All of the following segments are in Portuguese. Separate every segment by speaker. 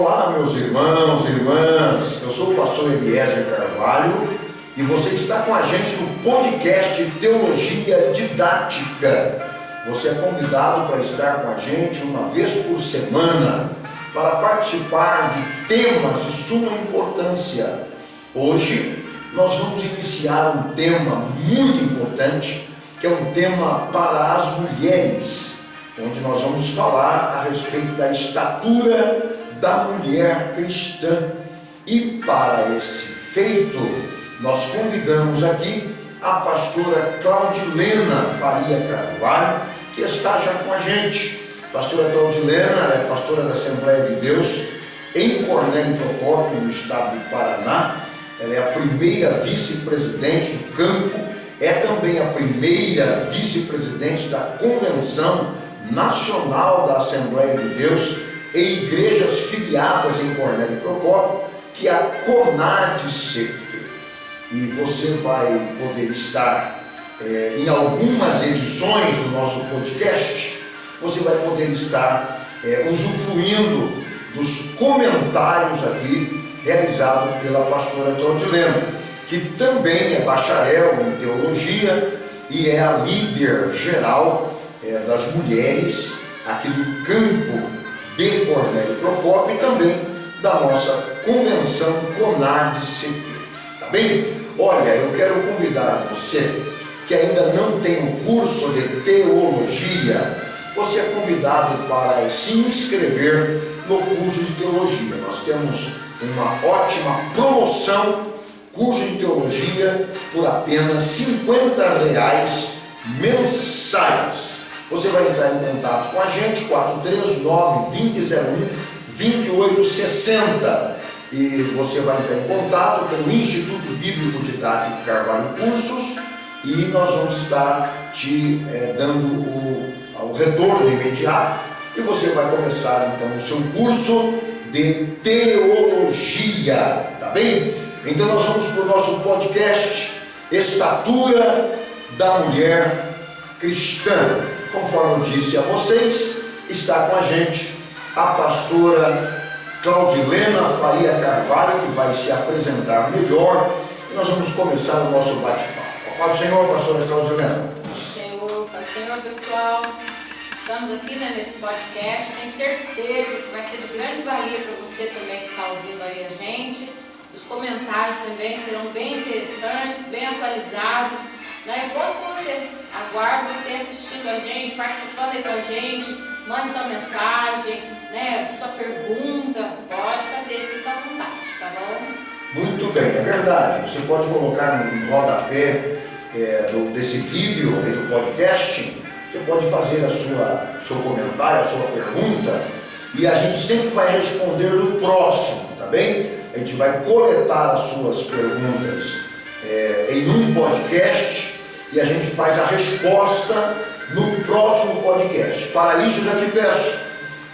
Speaker 1: Olá, meus irmãos e irmãs, eu sou o pastor Eliezer Carvalho e você está com a gente no podcast Teologia Didática. Você é convidado para estar com a gente uma vez por semana para participar de temas de suma importância. Hoje nós vamos iniciar um tema muito importante, que é um tema para as mulheres, onde nós vamos falar a respeito da estatura da mulher cristã. E para esse feito, nós convidamos aqui a pastora Claudilena Faria Carvalho, que está já com a gente. Pastora Claudilena é pastora da Assembleia de Deus em Cornélio Procópio, no estado do Paraná. Ela é a primeira vice-presidente do campo, é também a primeira vice-presidente da Convenção Nacional da Assembleia de Deus e igrejas filiadas em Cornélio Procópio, que é a CONADCP. E você vai poder estar em algumas edições do nosso podcast, você vai poder estar usufruindo dos comentários aqui realizados pela pastora Claudilena, que também é bacharel em teologia e é a líder geral das mulheres aqui do campo de Cornélio Procópio e também da nossa convenção CONADCP. Tá bem? Olha, eu quero convidar você que ainda não tem um curso de teologia, você é convidado para se inscrever no curso de teologia. Nós temos uma ótima promoção, curso de teologia por apenas R$50 mensais. Você vai entrar em contato com a gente, 439-2001-2860. E você vai entrar em contato com o Instituto Bíblico Didático Carvalho Cursos e nós vamos estar te dando o retorno imediato e você vai começar então o seu curso de teologia, tá bem? Então nós vamos para o nosso podcast Estatura da Mulher Cristã. Conforme eu disse a vocês, está com a gente a pastora Claudilena Faria Carvalho, que vai se apresentar melhor, e nós vamos começar o nosso bate-papo. Paz do Senhor, pastora Claudilena.
Speaker 2: Paz do Senhor, pessoal. Estamos aqui nesse podcast. Tenho certeza que vai ser de grande valia para você também que está ouvindo aí a gente. Os comentários também serão bem interessantes, bem atualizados. Eu conto com você. Aguardo você assistindo a gente, participando aí com a gente. Mande sua mensagem, sua pergunta. Pode fazer, fica à vontade, tá bom?
Speaker 1: Muito bem, é verdade. Você pode colocar no rodapé desse vídeo do podcast. Você pode fazer seu comentário, a sua pergunta, e a gente sempre vai responder no próximo, tá bem? A gente vai coletar as suas perguntas em um podcast e a gente faz a resposta no próximo podcast. Para isso, eu já te peço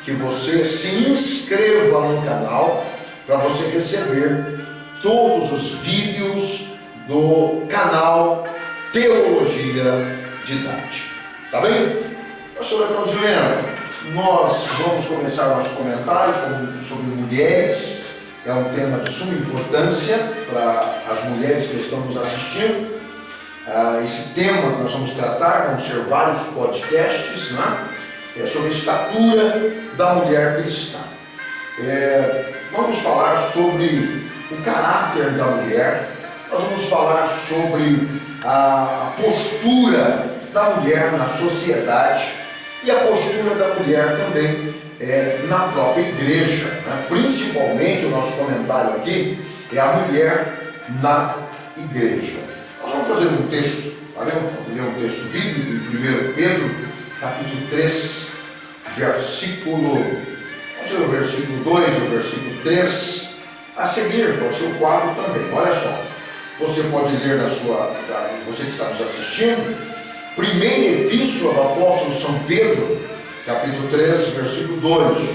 Speaker 1: que você se inscreva no canal para você receber todos os vídeos do canal Teologia Didática. Tá bem? Pastora Claudilena, nós vamos começar nosso comentário sobre mulheres. É um tema de suma importância para as mulheres que estão nos assistindo. Esse tema que nós vamos tratar, vamos ser vários podcasts, sobre a estatura da mulher cristã. Vamos falar sobre o caráter da mulher, nós vamos falar sobre a postura da mulher na sociedade e a postura da mulher também na própria igreja. Principalmente o nosso comentário aqui é a mulher na igreja. Nós vamos fazer um texto, vamos ler um texto bíblico em 1 Pedro, capítulo 3, versículo, vamos ler o versículo 2, o versículo 3, a seguir, pode ser o 4 também. Olha só, você pode ler você que está nos assistindo, primeira epístola do apóstolo São Pedro, capítulo 3, versículo 2,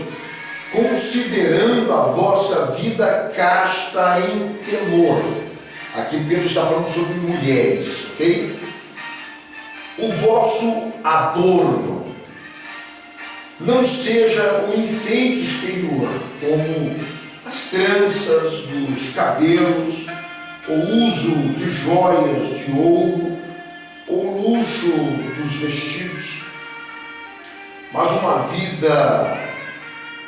Speaker 1: considerando a vossa vida casta em temor. Aqui Pedro está falando sobre mulheres, ok? O vosso adorno não seja o enfeite exterior, como as tranças dos cabelos, o uso de joias de ouro, ou luxo dos vestidos, mas uma vida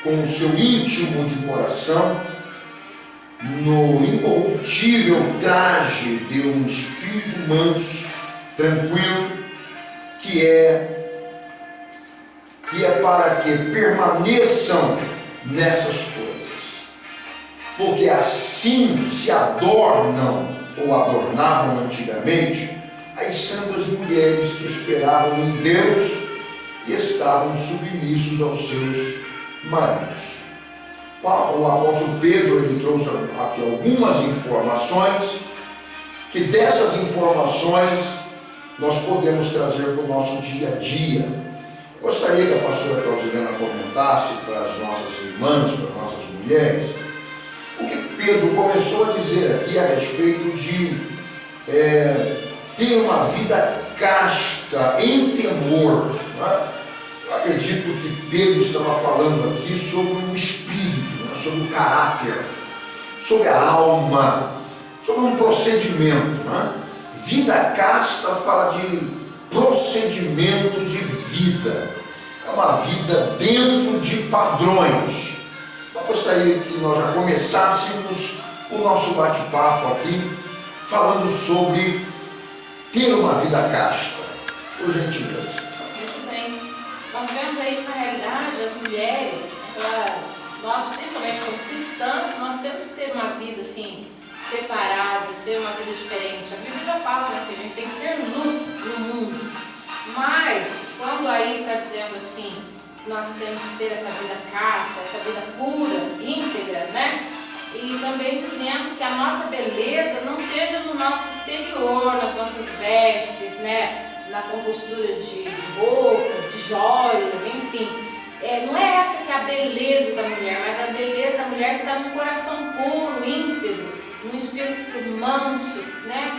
Speaker 1: com o seu íntimo de coração, no incorruptível traje de um espírito manso, tranquilo, que é para que permaneçam nessas coisas, porque assim se adornam ou adornavam antigamente as santas mulheres que esperavam em Deus e estavam submissos aos seus maridos. O apóstolo Pedro, ele trouxe aqui algumas informações, que dessas informações nós podemos trazer para o nosso dia a dia. Gostaria que a pastora Claudilena comentasse para as nossas irmãs, para as nossas mulheres, o que Pedro começou a dizer aqui a respeito de ter uma vida casta, em temor. Não é? Eu acredito que Pedro estava falando aqui sobre o espírito, né? Sobre o caráter, sobre a alma, sobre um procedimento. Né? Vida casta fala de procedimento de vida, é uma vida dentro de padrões. Eu gostaria que nós já começássemos o nosso bate-papo aqui, falando sobre ter uma vida casta, por gentileza.
Speaker 2: Muito bem. Nós vemos aí que, na realidade, as mulheres, nós, principalmente como cristãs, nós temos que ter uma vida assim, separada, ser uma vida diferente. A Bíblia já fala, né, que a gente tem que ser luz no mundo. Mas, quando aí está dizendo assim, nós temos que ter essa vida casta, essa vida pura, íntegra, né? E também dizendo que a nossa beleza não seja no nosso exterior, nas nossas vestes, né? Na compostura de roupas, de joias, enfim. Não é essa que é a beleza da mulher, mas a beleza da mulher está no coração puro, íntegro, no espírito manso, né?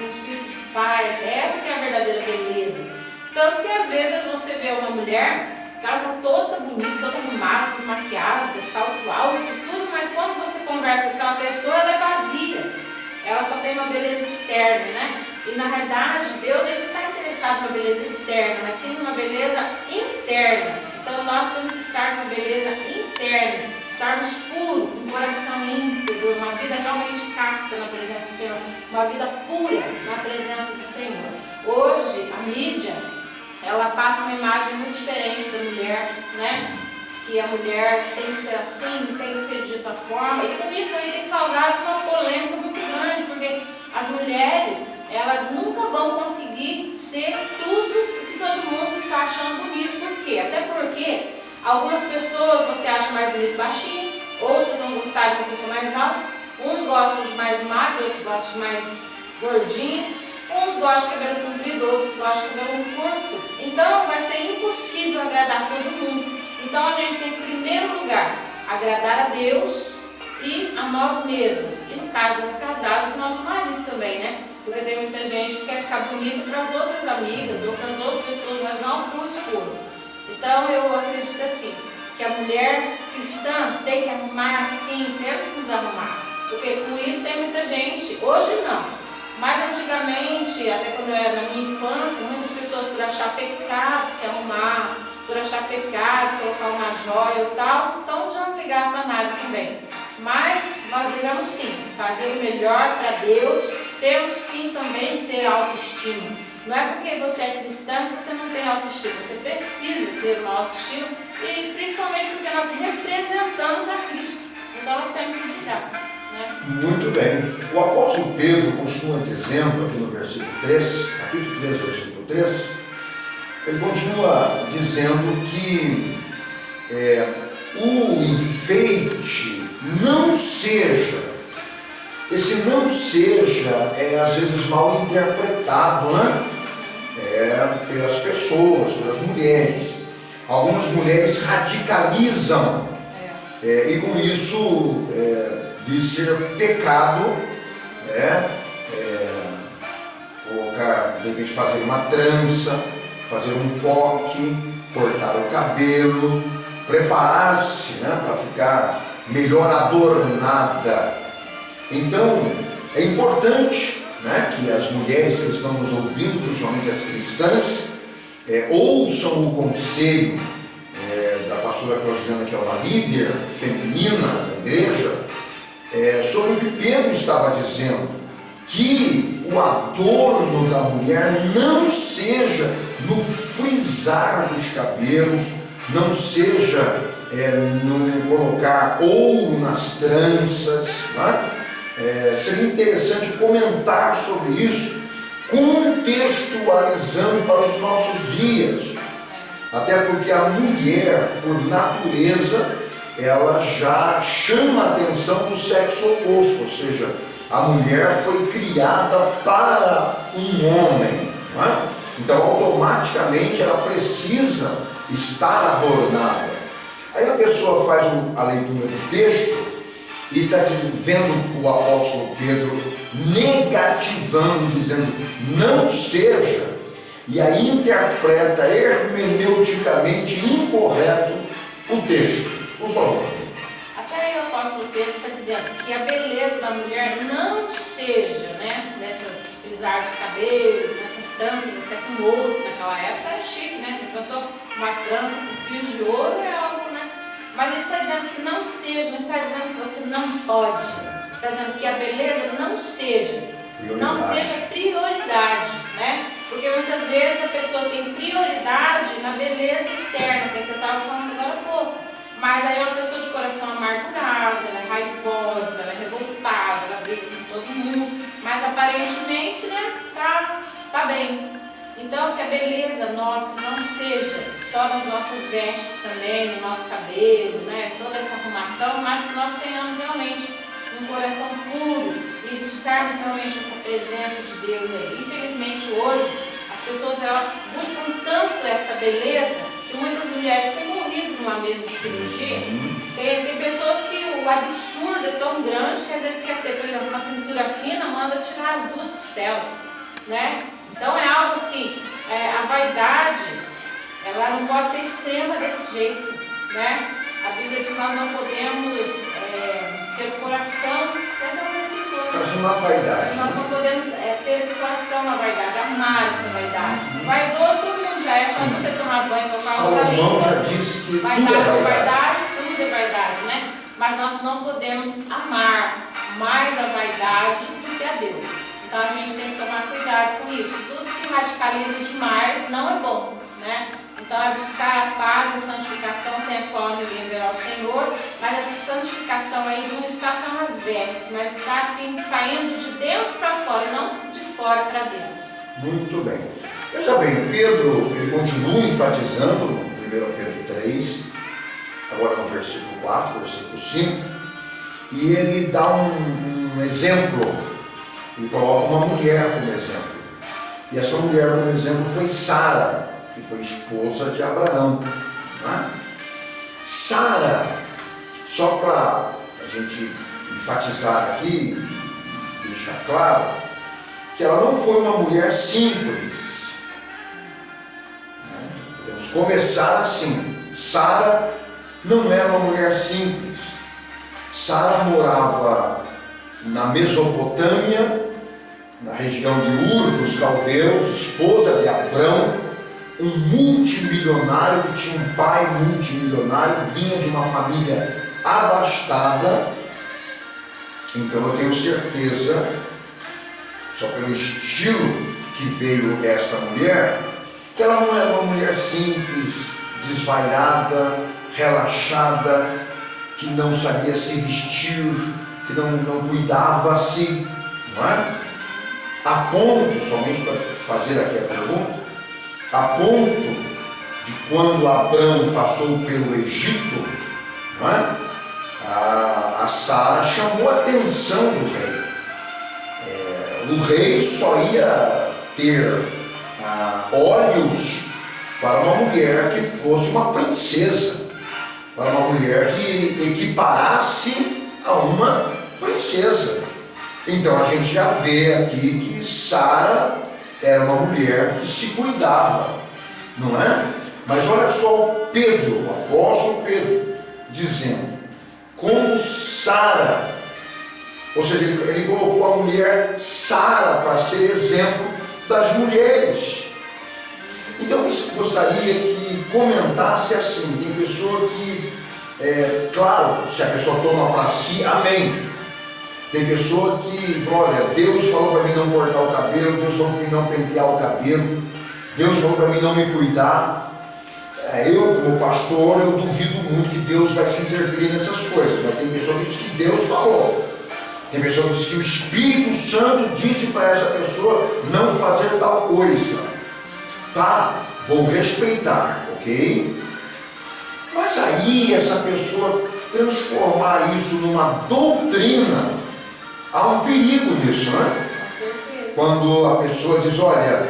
Speaker 2: No espírito de paz. Essa que é a verdadeira beleza. Tanto que às vezes você vê uma mulher, ela está toda bonita, toda arrumada, toda maquiada, salto alto, tudo, mas quando você conversa com aquela pessoa, ela é vazia. Ela só tem uma beleza externa, né? E na verdade, Deus ele não está interessado numa beleza externa, mas sim numa beleza interna. Então nós temos que estar com a beleza interna, estarmos puros, com o coração íntegro, uma vida realmente casta na presença do Senhor, uma vida pura na presença do Senhor. Hoje, a mídia, ela passa uma imagem muito diferente da mulher, né? Que a mulher tem que ser assim, tem que ser de outra forma, e com isso aí tem causado uma polêmica muito grande, porque as mulheres, elas nunca vão conseguir ser tudo o que todo mundo está achando bonito. Por quê? Até porque algumas pessoas você acha mais bonito baixinho, outras vão gostar de uma pessoa mais alta, uns gostam de mais magro, outros gostam de mais gordinho, uns gostam de cabelo comprido, outros gostam de cabelo curto. Então vai ser impossível agradar todo mundo. Então a gente tem, em primeiro lugar, agradar a Deus e a nós mesmos. E no caso das casadas, o nosso marido também, né? Porque tem muita gente que quer ficar bonita para as outras amigas ou para as outras pessoas, mas não para o esposo. Então eu acredito assim, que a mulher cristã tem que arrumar assim, temos que nos arrumar. Porque com isso tem muita gente, hoje não, mas antigamente, até quando eu era na minha infância, muitas pessoas por achar pecado se arrumar, por achar pecado colocar uma joia ou tal, então já não ligavam para nada também. Mas nós devemos sim fazer o melhor para Deus, temos sim também que ter autoestima. Não é porque você é cristã que você não tem autoestima, você precisa ter uma autoestima, e principalmente porque nós representamos a Cristo, então nós temos que cuidar.
Speaker 1: Muito bem. O apóstolo Pedro continua dizendo aqui no versículo 3, capítulo 3, versículo 3, ele continua dizendo que o enfeite não seja, esse não seja às vezes mal interpretado, né? Pelas pessoas, pelas mulheres. Algumas mulheres radicalizam e com isso de ser pecado, colocar, de repente fazer uma trança, fazer um coque, cortar o cabelo, preparar-se, né, para ficar melhor adornada. Então, é importante, né, que as mulheres que estão nos ouvindo, principalmente as cristãs, ouçam o conselho da pastora Claudiana, que é uma líder feminina da igreja, sobre o que Pedro estava dizendo, que o adorno da mulher não seja no frisar dos cabelos, não seja no colocar ouro nas tranças, né? Seria interessante comentar sobre isso, contextualizando para os nossos dias, até porque a mulher, por natureza, ela já chama a atenção do sexo oposto, ou seja, a mulher foi criada para um homem, né? Então automaticamente ela precisa estar adornada. Aí a pessoa faz a leitura do texto e está vendo o apóstolo Pedro negativando, dizendo não seja, e aí interpreta hermeneuticamente incorreto o texto. Por favor.
Speaker 2: Até aí o apóstolo Pedro está dizendo que a beleza da mulher não seja, né, nessas frisar dos cabelos, nessas tranças, até com ouro, que naquela época era chique, né? A pessoa uma trança com fios de ouro é algo, né? Mas ele está dizendo que não seja, não está dizendo que você não pode, está dizendo que a beleza não seja prioridade, né? Porque muitas vezes a pessoa tem prioridade na beleza externa, que é o que eu estava falando agora há pouco. Mas aí é uma pessoa de coração amargurada, ela é raivosa, ela é revoltada, ela briga com todo mundo, mas aparentemente, né, tá bem. Então, que a beleza nossa não seja só nas nossas vestes também, no nosso cabelo, né, toda essa arrumação, mas que nós tenhamos realmente um coração puro e buscarmos realmente essa presença de Deus aí. Infelizmente hoje, as pessoas elas buscam tanto essa beleza que muitas mulheres têm morrido numa mesa de cirurgia. Tem pessoas que o absurdo é tão grande que às vezes quer ter, por exemplo, uma cintura fina, manda tirar as 2 costelas, né? Então é algo assim, a vaidade, ela não pode ser extrema desse jeito, né? A Bíblia diz que nós não podemos ter o coração,
Speaker 1: uma vaidade.
Speaker 2: Nós não podemos ter esse coração na vaidade, amar essa vaidade. Vaidoso todo mundo já é, só você tomar banho, colocar roupa limpa.
Speaker 1: Salomão já disse que
Speaker 2: Vaidade, tudo é vaidade, né? Mas nós não podemos amar mais a vaidade do que a Deus. Então a gente tem que tomar cuidado com isso. Tudo que radicaliza demais não é bom, né? Então é buscar a paz, a santificação, sem a qual ninguém verá o Senhor, mas essa santificação aí não está só nas vestes, mas está assim, saindo de dentro para fora, não de fora para dentro.
Speaker 1: Muito bem. Veja bem, Pedro, ele continua enfatizando no 1 Pedro 3, agora no versículo 4, versículo 5, e ele dá um exemplo, ele coloca uma mulher como exemplo. E essa mulher como exemplo foi Sara, que foi esposa de Abraão, né? Sara, só para a gente enfatizar aqui, deixar claro, que ela não foi uma mulher simples, né? Podemos começar assim. Sara não era uma mulher simples. Sara morava na Mesopotâmia, na região de Ur dos Caldeus, esposa de Abrão, um multimilionário que tinha um pai multimilionário, vinha de uma família abastada. Então eu tenho certeza, só pelo estilo que veio esta mulher, que ela não era uma mulher simples, desvairada, relaxada, que não sabia se vestir, que não cuidava-se, não é? A ponto, somente para fazer aqui a pergunta, a ponto de quando Abrão passou pelo Egito, não é? A Sara chamou a atenção do rei. O rei só ia ter olhos para uma mulher que fosse uma princesa, para uma mulher que equiparasse a uma princesa. Então a gente já vê aqui que Sara era uma mulher que se cuidava, não é? Mas olha só o Pedro, o apóstolo Pedro, dizendo, como Sara, ou seja, ele colocou a mulher Sara para ser exemplo das mulheres. Então eu gostaria que comentasse assim, tem pessoa que, claro, se a pessoa toma para si, amém. Tem pessoa que, olha, Deus falou para mim não cortar o cabelo, Deus falou para mim não pentear o cabelo, Deus falou para mim não me cuidar. Eu, como pastor, eu duvido muito que Deus vai se interferir nessas coisas, mas tem pessoa que diz que Deus falou. Tem pessoa que diz que o Espírito Santo disse para essa pessoa não fazer tal coisa. Tá, vou respeitar, ok? Mas aí essa pessoa transformar isso numa doutrina, há um perigo nisso, né? Quando a pessoa diz, olha,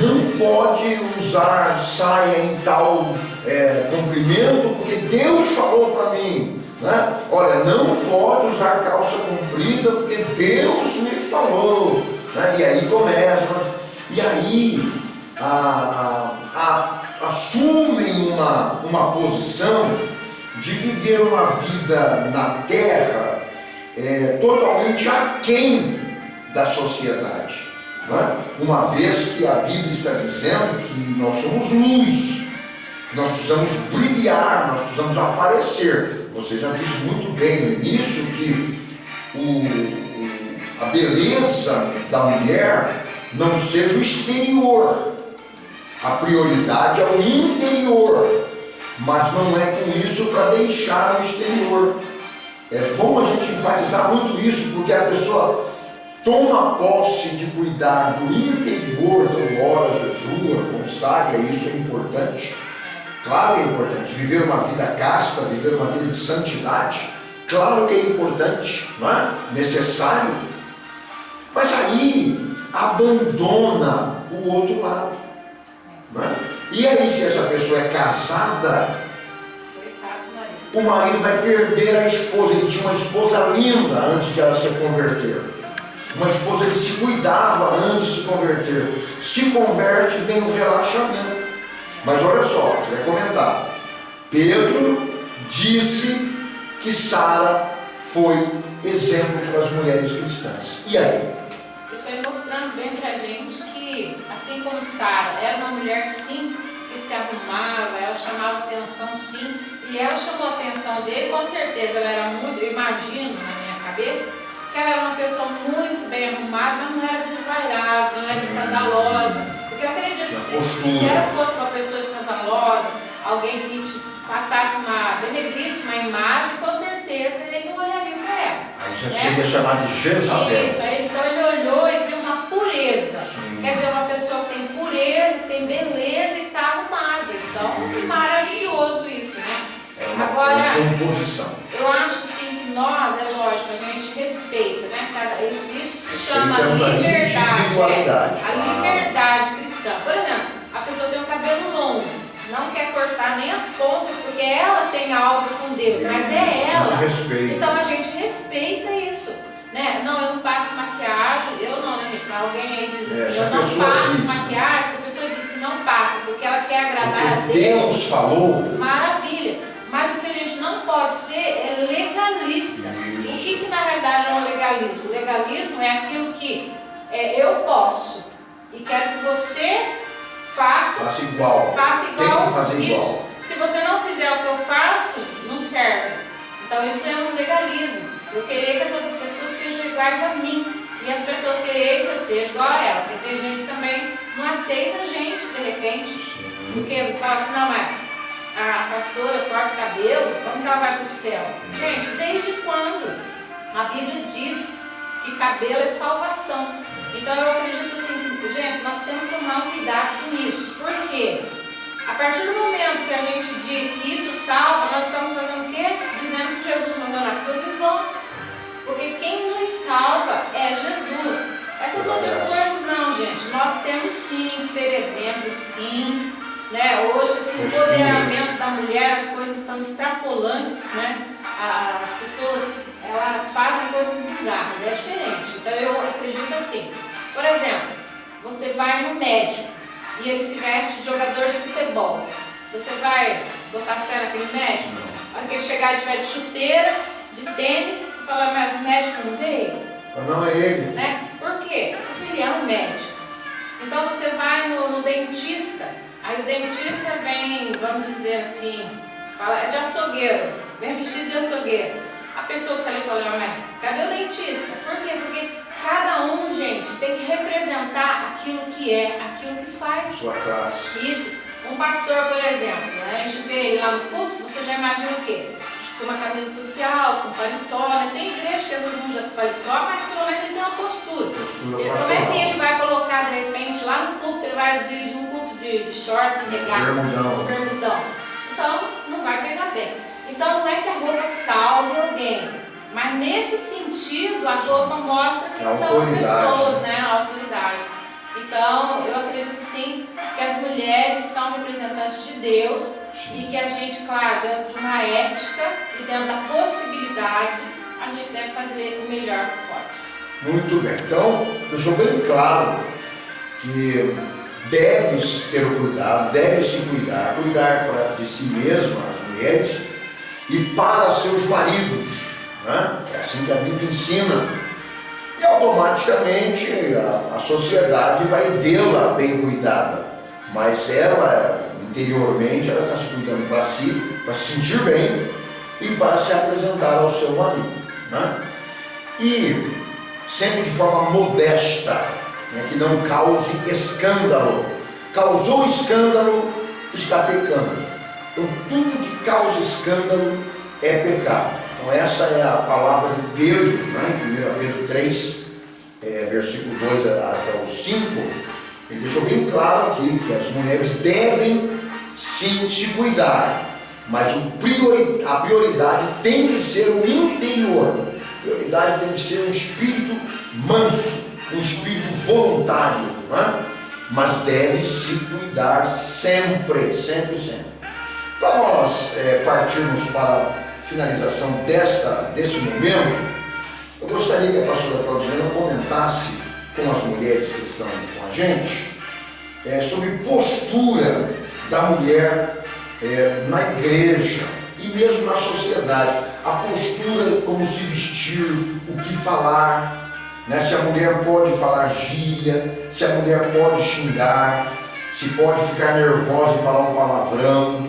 Speaker 1: não pode usar saia em tal comprimento, porque Deus falou para mim, né? Olha, não pode usar calça comprida, porque Deus me falou, né? E aí começa, e aí assumem uma posição de viver uma vida na terra totalmente aquém da sociedade, não é? Uma vez que a Bíblia está dizendo que nós somos luz, nós precisamos brilhar, nós precisamos aparecer. Você já disse muito bem no início que a beleza da mulher não seja o exterior. A prioridade é o interior, mas não é com isso para deixar o exterior. É bom a gente enfatizar muito isso, porque a pessoa toma posse de cuidar do interior, então ora, jejua, consagra, isso é importante. Claro que é importante. Viver uma vida casta, viver uma vida de santidade, claro que é importante, não é? Necessário. Mas aí abandona o outro lado. E aí, se essa pessoa é casada, o marido vai perder a esposa. Ele tinha uma esposa linda antes de ela se converter, uma esposa que se cuidava antes de se converter. Se converte, vem um relaxamento. Mas olha só, você vai comentar. Pedro disse que Sara foi exemplo para as mulheres cristãs. E aí?
Speaker 2: Isso aí mostrando bem pra gente que, assim como Sara era uma mulher sim, que se arrumava, ela chamava atenção sim, e ela chamou a atenção dele, com certeza ela era muito, eu imagino na minha cabeça, que ela era uma pessoa muito bem arrumada, mas não era desvairada, não era escandalosa, porque eu acredito que se ela fosse uma pessoa escandalosa, alguém que te passasse denegrisse uma imagem, com certeza ele não olharia para ela.
Speaker 1: Aí já seria chamado de Jezabel.
Speaker 2: Isso, então ele olhou e viu uma pureza. Quer dizer, uma pessoa que tem pureza, que tem beleza e está arrumada. Então, que maravilhoso isso, né? Agora,
Speaker 1: composição.
Speaker 2: eu acho assim que nós, é lógico, a gente respeita, né? Isso se chama liberdade. A liberdade cristã. Por exemplo, a pessoa tem um cabelo longo, não quer cortar nem as pontas, porque ela tem algo com Deus, mas é ela. Então a gente respeita isso. Né? Não, eu não passo maquiagem, eu não, né, gente? Alguém aí diz assim, eu não passo maquiagem, se a pessoa diz que não passa, porque ela quer agradar a
Speaker 1: Deus falou.
Speaker 2: Maravilha. Mas o que a gente não pode ser é legalista. O que na verdade é um legalismo? O legalismo é aquilo que eu posso e quero que você faça igual.
Speaker 1: Tem que fazer
Speaker 2: isso.
Speaker 1: igual.
Speaker 2: Se você não fizer o que eu faço, não serve. Então isso é um legalismo. Eu querer que as outras pessoas sejam iguais a mim. E as pessoas quererem que eu seja igual a ela. Porque tem gente que também não aceita a gente, de repente. Porque fala assim, não, mas a pastora corta o cabelo, como que ela vai para o céu? Gente, desde quando a Bíblia diz que cabelo é salvação? Então eu acredito assim, gente, nós temos que tomar um cuidado com isso. Por quê? A partir do momento que a gente diz que isso salva, nós estamos fazendo o quê? Dizendo que Jesus mandou na cruz em vão. Porque quem nos salva é Jesus. Essas outras coisas não, gente. Nós temos sim que ser exemplo, sim. Né? Hoje, esse empoderamento da mulher, as coisas estão extrapolantes, né? As pessoas, elas fazem coisas bizarras, é diferente. Então eu acredito assim. Por exemplo, você vai no médico. e ele se veste de jogador de futebol. Você vai botar fé naquele médico? Na hora que ele chegar, ele tiver de chuteira, de tênis, falar, mas o médico não veio?
Speaker 1: Não é ele.
Speaker 2: Né? Por quê? Porque ele é um médico. Então você vai no dentista, aí o dentista vem, vamos dizer assim, fala, é de açougueiro, vem vestido de açougueiro. A pessoa que está ali fala, mas cadê o dentista? Por quê? Porque cada um, gente, tem que representar aquilo que é, aquilo que faz.
Speaker 1: Sua classe.
Speaker 2: Isso. Um pastor, por exemplo, né? A gente vê ele lá no culto, você já imagina o quê? Com uma camisa social, com paletó, né? Tem igreja que todo mundo usa paletó, mas pelo menos ele tem uma postura. Como é que ele vai colocar de repente lá no culto, ele vai dirigir um culto de shorts e regata, bermudão. Então não vai pegar bem. Então não é que a roupa salve alguém, mas nesse sentido a roupa mostra quem são as pessoas, né? A autoridade. Então eu acredito sim que as mulheres são representantes de Deus. E que a gente, claro, dentro de uma ética e dentro da possibilidade, a gente deve fazer o melhor que pode.
Speaker 1: Muito bem. Então, deixou bem claro que deves ter o cuidado, deve se cuidar de si mesma, as mulheres, e para seus maridos. Né? É assim que a Bíblia ensina. E automaticamente a sociedade vai vê-la bem cuidada. Mas ela, interiormente, ela está se cuidando para si, para se sentir bem e para se apresentar ao seu marido. Né? E sempre de forma modesta, né, que não cause escândalo. Causou escândalo, está pecando. Então tudo que causa escândalo é pecado. Então essa é a palavra de Pedro, né, em 1 Pedro 3, versículo 2 até o 5. Ele deixou bem claro aqui que as mulheres devem sim se cuidar, mas a prioridade tem que ser o interior. A prioridade tem que ser um espírito manso, um espírito voluntário, não é? Mas deve se cuidar sempre, sempre, sempre. Para nós partirmos para a finalização desse momento, eu gostaria que a pastora Claudilena comentasse com as mulheres que estão com a gente, sobre postura da mulher na igreja e mesmo na sociedade, a postura, como se vestir, o que falar, né? Se a mulher pode falar gíria, se a mulher pode xingar, se pode ficar nervosa e falar um palavrão,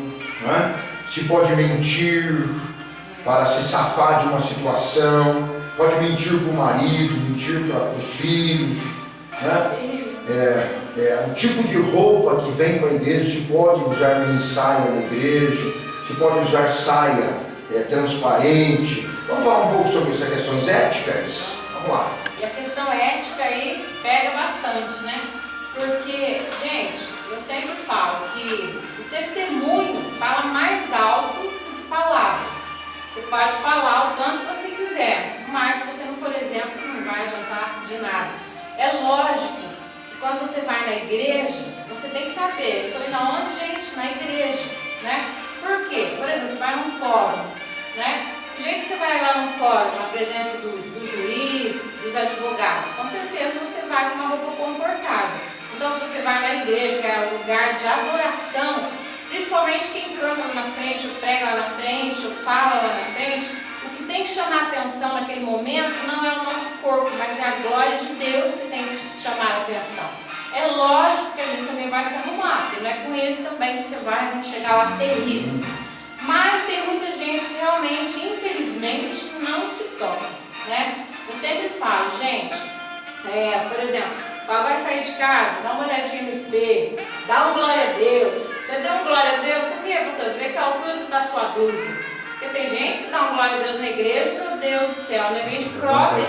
Speaker 1: né? Se pode mentir para se safar de uma situação, pode mentir para o marido, mentir para os filhos, né? O tipo de roupa que vem para a igreja, se pode usar mini saia na igreja, se pode usar saia transparente. Vamos falar um pouco sobre essas questões éticas? Vamos lá.
Speaker 2: E a questão ética aí pega bastante, né? Porque, gente, eu sempre falo que o testemunho fala mais alto do que palavras. Você pode falar o tanto que você quiser, mas se você não for exemplo, não vai adiantar de nada. É lógico que quando você vai na igreja, você tem que saber, estou indo aonde, gente? Na igreja, né? Por quê? Por exemplo, você vai num fórum, né? Do jeito que você vai lá no fórum, na presença do juiz, dos advogados, com certeza você vai com uma roupa comportada. Então, se você vai na igreja, que é um lugar de adoração, principalmente quem canta lá na frente, ou prega lá na frente, ou fala lá na frente, o que tem que chamar a atenção naquele momento não é o nosso corpo, mas é a glória de Deus que tem que chamar a atenção. É lógico que a gente também vai se arrumar, porque não é com isso também que você vai chegar lá terrível. Mas tem muita gente que realmente, infelizmente, não se toca, né? Eu sempre falo, gente, por exemplo, vai sair de casa, dá uma olhadinha no espelho, dá uma glória a Deus. Você deu uma glória a Deus, por quê, pastor? Vê que a altura que está a sua blusa. Porque tem gente que dá uma glória a Deus na igreja, meu Deus do céu, né? Vem de cropped.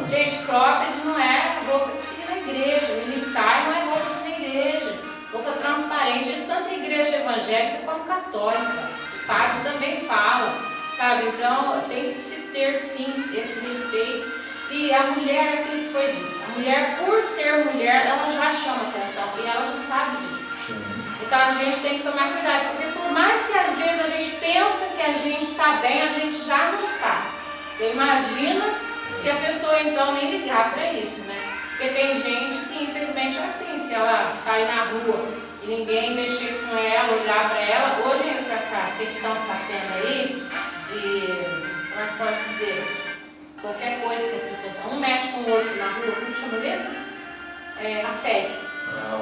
Speaker 2: Gente, cropped não é roupa de seguir na igreja, mini saia não é roupa de ir na igreja. Roupa transparente, isso tanto em igreja evangélica como católica. O padre também fala, sabe? Então tem que se ter sim esse respeito. E a mulher, aquilo que foi dito, a mulher, por ser mulher, ela já chama atenção e ela já sabe disso. Então a gente tem que tomar cuidado, porque por mais que às vezes a gente pensa que a gente está bem, a gente já não está. Você imagina se a pessoa então nem ligar para isso, né? Porque tem gente que infelizmente é assim, se ela sair na rua e ninguém mexer com ela, olhar para ela, olhem para essa questão que está tendo aí, de, como é que posso dizer, qualquer coisa que as pessoas falam, um mexe com o outro na rua, como chama mesmo? Assédio.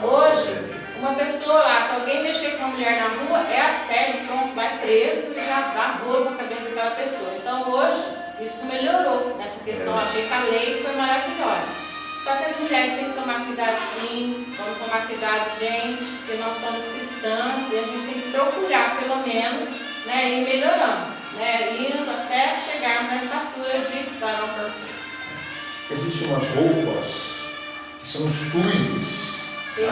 Speaker 2: Hoje, uma pessoa lá, se alguém mexer com uma mulher na rua, é assédio, pronto, vai preso e já dá rolo na cabeça daquela pessoa. Então hoje, isso melhorou nessa questão, achei que a lei foi maravilhosa. Só que as mulheres têm que tomar cuidado sim, vamos tomar cuidado, gente, porque nós somos cristãs e a gente tem que procurar, pelo menos, né, ir melhorando, né, indo até chegarmos à estatura de varão perfeito.
Speaker 1: Existem umas roupas que são os tuiles, né?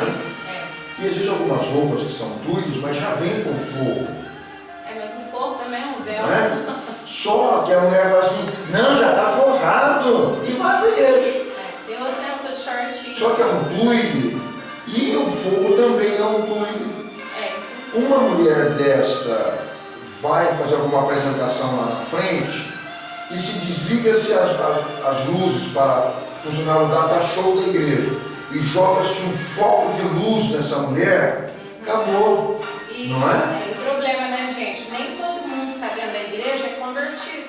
Speaker 1: E existem algumas roupas que são tuiles, mas já vem com forro.
Speaker 2: Mas o forro também é um véu.
Speaker 1: Né? Só que a mulher fala assim, não, já está forrado, e vai para a igreja.
Speaker 2: Deus é um todo shortinho.
Speaker 1: Só que é um tuile, e o forro também é um tuile. Uma mulher desta vai fazer alguma apresentação lá na frente e se desliga-se as luzes para funcionar o data show da igreja e joga-se um foco de luz nessa mulher, acabou, não é?
Speaker 2: O problema, né, gente, nem todo mundo que está dentro da igreja é convertido,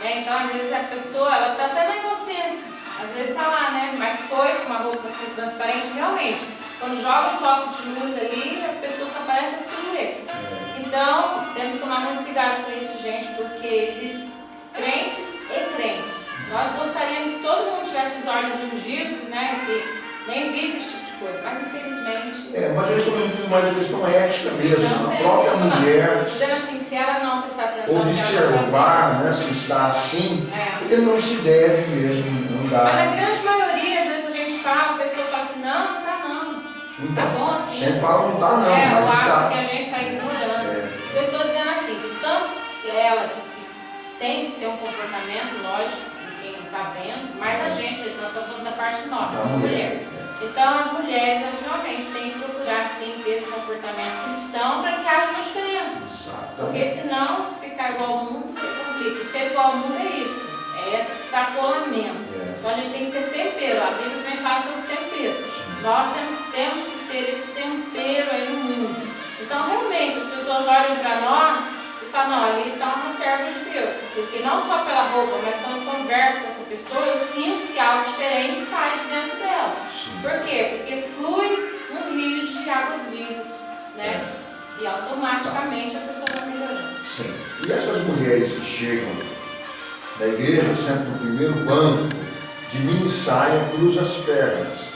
Speaker 2: né? Então às vezes a pessoa, ela está até na inocência, às vezes está lá, né, mas foi com uma roupa assim, transparente, realmente, quando joga um foco de luz ali, a pessoa só parece a silhueta. Então, temos que tomar muito cuidado com isso, gente, porque existem crentes e crentes. Nós gostaríamos que todo mundo tivesse os olhos ungidos, né, que nem visse esse tipo de coisa, mas infelizmente...
Speaker 1: mas eu estou vendo mais a questão ética mesmo, a própria mulher...
Speaker 2: Dizendo assim, se ela não prestar atenção...
Speaker 1: Observar, né, se está assim, porque não se deve mesmo, não dá.
Speaker 2: Mas na grande maioria, às vezes a gente fala, a pessoa fala assim, não, não tá não. Tá bom assim.
Speaker 1: Sempre fala, não tá não, mas
Speaker 2: eu
Speaker 1: está.
Speaker 2: acho que a gente está ignorando. Eu estou dizendo assim, que tanto elas têm que ter um comportamento, lógico, de quem está vendo, mas a gente, nós estamos falando da parte nossa, da mulher. Então as mulheres, realmente, têm que procurar sim ter esse comportamento cristão para que haja uma diferença. Porque senão, se ficar igual ao mundo, é conflito. Ser igual ao mundo é isso, é esse extrapolamento. Então a gente tem que ter tempero, a Bíblia também fala sobre tempero. Nós temos que ser esse tempero aí no mundo. Então realmente as pessoas olham para nós e falam, não, ali está uma serva de Deus. Porque não só pela roupa, mas quando eu converso com essa pessoa, eu sinto que algo diferente sai de dentro dela. Por quê? Porque flui um rio de águas vivas, né? E automaticamente a pessoa vai melhorando. Sim.
Speaker 1: E essas mulheres que chegam da igreja, sempre no primeiro banco, de mini saia, cruza as pernas.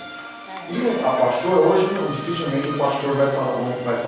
Speaker 1: E a pastora, hoje dificilmente o pastor vai falar